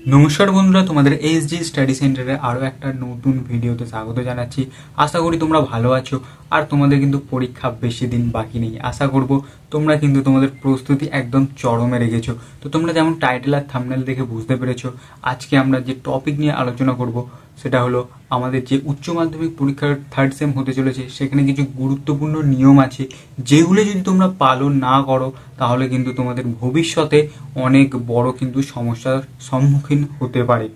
নমস্কার বন্ধুরা, তোমাদের এসজি স্টাডি সেন্টারে আরও একটা নতুন ভিডিওতে স্বাগত জানাচ্ছি। আশা করি তোমরা ভালো আছো আর তোমাদের কিন্তু পরীক্ষা বেশি দিন বাকি নেই। আশা করব তোমরা কিন্তু তোমাদের প্রস্তুতি একদম চরমে রেখেছো। তো তোমরা যেমন টাইটেল আর থাম্বনেল দেখে বুঝতে পেরেছো, আজকে আমরা যে টপিক নিয়ে আলোচনা করব সেটা হলো আমাদের যে উচ্চ মাধ্যমিক পরীক্ষার থার্ড সেম হতে চলেছে, সেখানে কিছু গুরুত্বপূর্ণ নিয়ম আছে যেগুলো যদি তোমরা পালন না করো তাহলে কিন্তু তোমাদের ভবিষ্যতে অনেক বড় কিন্তু সমস্যার সম্মুখীন হতে পারে।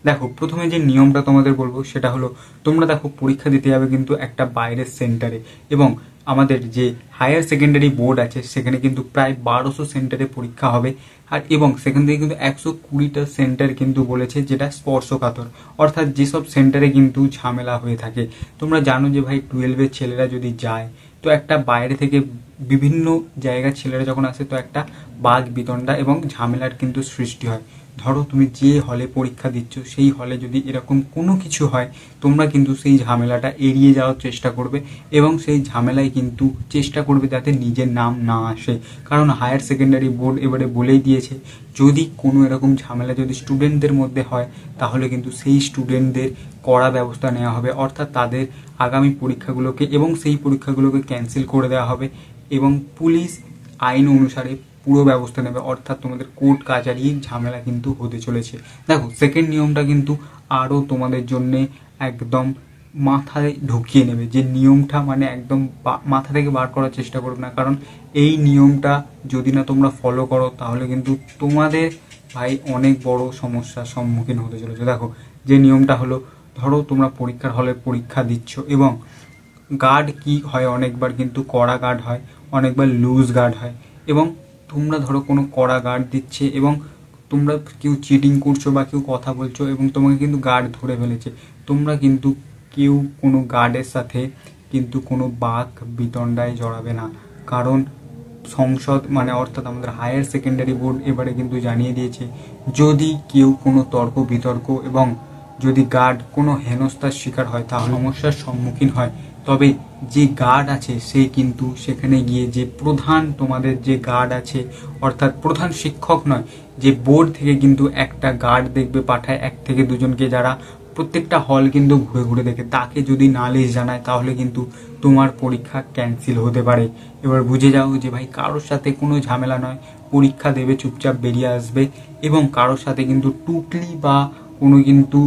দেখো, প্রথমে যে নিয়মটা তোমাদের বলবো সেটা হলো, তোমরা দেখো পরীক্ষা দিতে যাবে কিন্তু একটা বাইরের সেন্টারে, এবং আমাদের যে হায়ার সেকেন্ডারি বোর্ড আছে সেখানে কিন্তু প্রায় 1200 সেন্টারে পরীক্ষা হবে। আর এবং সেখান থেকে কিন্তু 120টা সেন্টার কিন্তু বলেছে যেটা স্পর্শকাতর, অর্থাৎ যেসব সেন্টারে কিন্তু ঝামেলা হয়ে থাকে। তোমরা জানো যে ভাই 12-এর ছেলেরা যদি যায় তো একটা বাইরে থেকে বিভিন্ন জায়গার ছেলেরা যখন আসে তো একটা বাঘ বিতণ্ডা এবং ঝামেলার কিন্তু সৃষ্টি হয়। ধরো তুমি যে হলে পরীক্ষা দিচ্ছ সেই হলে যদি এরকম কোনো কিছু হয়, তোমরা কিন্তু সেই ঝামেলাটা এড়িয়ে যাওয়ার চেষ্টা করবে এবং সেই ঝামেলায় কিন্তু চেষ্টা করবে যাতে নিজের নাম না আসে। কারণ হায়ার সেকেন্ডারি বোর্ড এবারে বলেই দিয়েছে, যদি কোনো এরকম ঝামেলা যদি স্টুডেন্টদের মধ্যে হয় তাহলে কিন্তু সেই স্টুডেন্টদের কড়া ব্যবস্থা নেওয়া হবে, অর্থাৎ তাদের আগামী পরীক্ষাগুলোকে এবং সেই পরীক্ষাগুলোকে ক্যান্সেল করে দেওয়া হবে এবং পুলিশ আইন অনুসারে পুরো ব্যবস্থা নেবে, অর্থাৎ তোমাদের কোর্ট কাচারি ঝামেলা কিন্তু হতে চলেছে। দেখো, সেকেন্ড নিয়মটা কিন্তু আরও তোমাদের জন্যে একদম মাথায় ঢুকিয়ে নেবে, যে নিয়মটা মানে একদম মাথা থেকে বার করার চেষ্টা করবে না, কারণ এই নিয়মটা যদি না তোমরা ফলো করো তাহলে কিন্তু তোমাদের ভাই অনেক বড় সমস্যার সম্মুখীন হতে চলেছে। দেখো, যে নিয়মটা হলো, ধরো তোমরা পরীক্ষার হলে পরীক্ষা দিচ্ছ এবং গার্ড কি হয়, অনেকবার কিন্তু কড়া গার্ড হয়, অনেকবার লুজ গার্ড হয়, এবং তোমরা ধরো কোনো কড়া গার্ড দিচ্ছে এবং তোমরা কেউ চিটিং করছো বা কেউ কথা বলছো এবং তোমাকে কিন্তু গার্ড ধরে ফেলেছে, তোমরা কিন্তু কেউ কোনো গার্ডের সাথে কিন্তু কোনো বাক বিতণ্ডায় জড়াবে না। কারণ সংসদ মানে অর্থাৎ আমাদের হায়ার সেকেন্ডারি বোর্ড এবারে কিন্তু জানিয়ে দিয়েছে, যদি কেউ কোনো তর্ক বিতর্ক এবং যদি গার্ড কোনো হেনস্থার শিকার হয় তাহলে সমস্যার সম্মুখীন হয়, তবে যে গার্ড আছে সে কিন্তু সেখানে গিয়ে যে প্রধান তোমাদের যে গার্ড আছে, অর্থাৎ প্রধান শিক্ষক নয়, যে বোর্ড থেকে কিন্তু একটা গার্ড দেখবে পাঠায় 1 থেকে 2 জনকে, যারা প্রত্যেকটা হল কিন্তু ঘুরে ঘুরে দেখে, তাকে যদি নালিশ জানায় তাহলে কিন্তু তোমার পরীক্ষা ক্যান্সেল হতে পারে। এবার বুঝে যাও যে ভাই কারোর সাথে কোনো ঝামেলা নয়, পরীক্ষা দেবে, চুপচাপ বেরিয়ে আসবে এবং কারোর সাথে কিন্তু টুকলি বা কোনো কিন্তু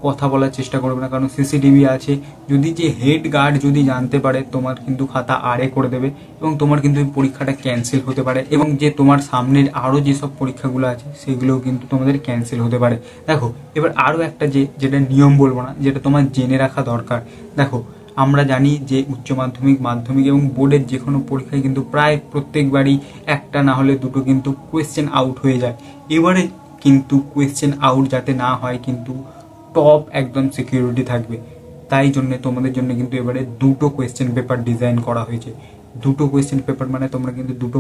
কথা বলার চেষ্টা করবে না, কারণ সিসিটিভি আছে। যদি যে হেড গার্ড যদি জানতে পারে, তোমার কিন্তু খাতা আড়ে করে দেবে এবং তোমার কিন্তু এই পরীক্ষাটা ক্যান্সেল হতে পারে, এবং যে তোমার সামনের আরও যেসব পরীক্ষাগুলো আছে সেগুলোও কিন্তু তোমাদের ক্যান্সেল হতে পারে। দেখো, এবার আরও একটা যেটা নিয়ম বলবো না, যেটা তোমার জেনে রাখা দরকার। দেখো, আমরা জানি যে উচ্চ মাধ্যমিক, মাধ্যমিক এবং বোর্ডের যে কোনো পরীক্ষায় কিন্তু প্রায় প্রত্যেকবারই একটা না হলে দুটো কিন্তু কোয়েশ্চেন আউট হয়ে যায়। এবারে কিন্তু কোয়েশ্চেন আউট যাতে না হয়, কিন্তু টপ একদম সিকিউরিটি থাকবে, তাই জন্য তোমাদের জন্য কিন্তু এবারে 2টো কোয়েশ্চেন পেপার ডিজাইন করা হয়েছে। 2টো কোয়েশ্চেন পেপার মানে তোমরা কিন্তু দুটো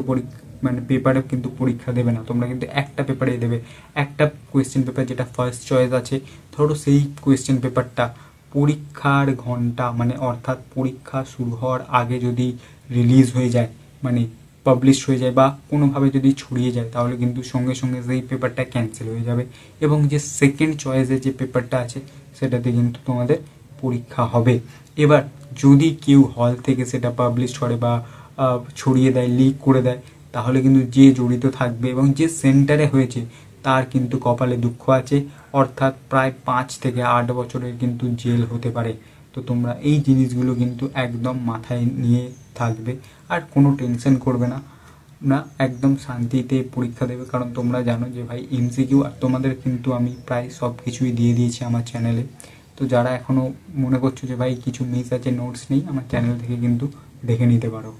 মানে পেপারে কিন্তু পরীক্ষা দেবে না, তোমরা কিন্তু একটা পেপারে দেবে। একটা কোয়েশ্চেন পেপার যেটা ফার্স্ট চয়েস আছে, ধরো সেই কোয়েশ্চেন পেপারটা পরীক্ষার ঘন্টা মানে অর্থাৎ পরীক্ষা শুরু হওয়ার আগে যদি রিলিজ হয়ে যায়, মানে পাবলিশ হয়ে যায় বা কোনোভাবে যদি ছড়িয়ে যায়, তাহলে কিন্তু সঙ্গে সঙ্গে সেই পেপারটা ক্যান্সেল হয়ে যাবে এবং যে সেকেন্ড চয়েসের যে পেপারটা আছে সেটাতে কিন্তু তোমাদের পরীক্ষা হবে। এবার যদি কেউ হল থেকে সেটা পাবলিশ করে বা ছড়িয়ে দেয়, লিক করে দেয়, তাহলে কিন্তু যে জড়িত থাকবে এবং যে সেন্টারে হয়েছে তার কিন্তু কপালে দুঃখ আছে, অর্থাৎ প্রায় 5 থেকে 8 বছরের কিন্তু জেল হতে পারে। তো তোমরা এই জিনিসগুলো কিন্তু একদম মাথায় নিয়ে থাকবে আর কোনো টেনশন করবে না, একদম শান্তিতে পরীক্ষা দেবে। কারণ তোমরা জানো যে ভাই এমসিকিউ আর তোমাদের কিন্তু আমি প্রায় সব কিছুই দিয়ে দিয়েছি আমার চ্যানেলে। তো যারা এখনও মনে করছো যে ভাই কিছু মিস আছে, নোটস নেই, আমার চ্যানেল থেকে কিন্তু দেখে নিতে পারো।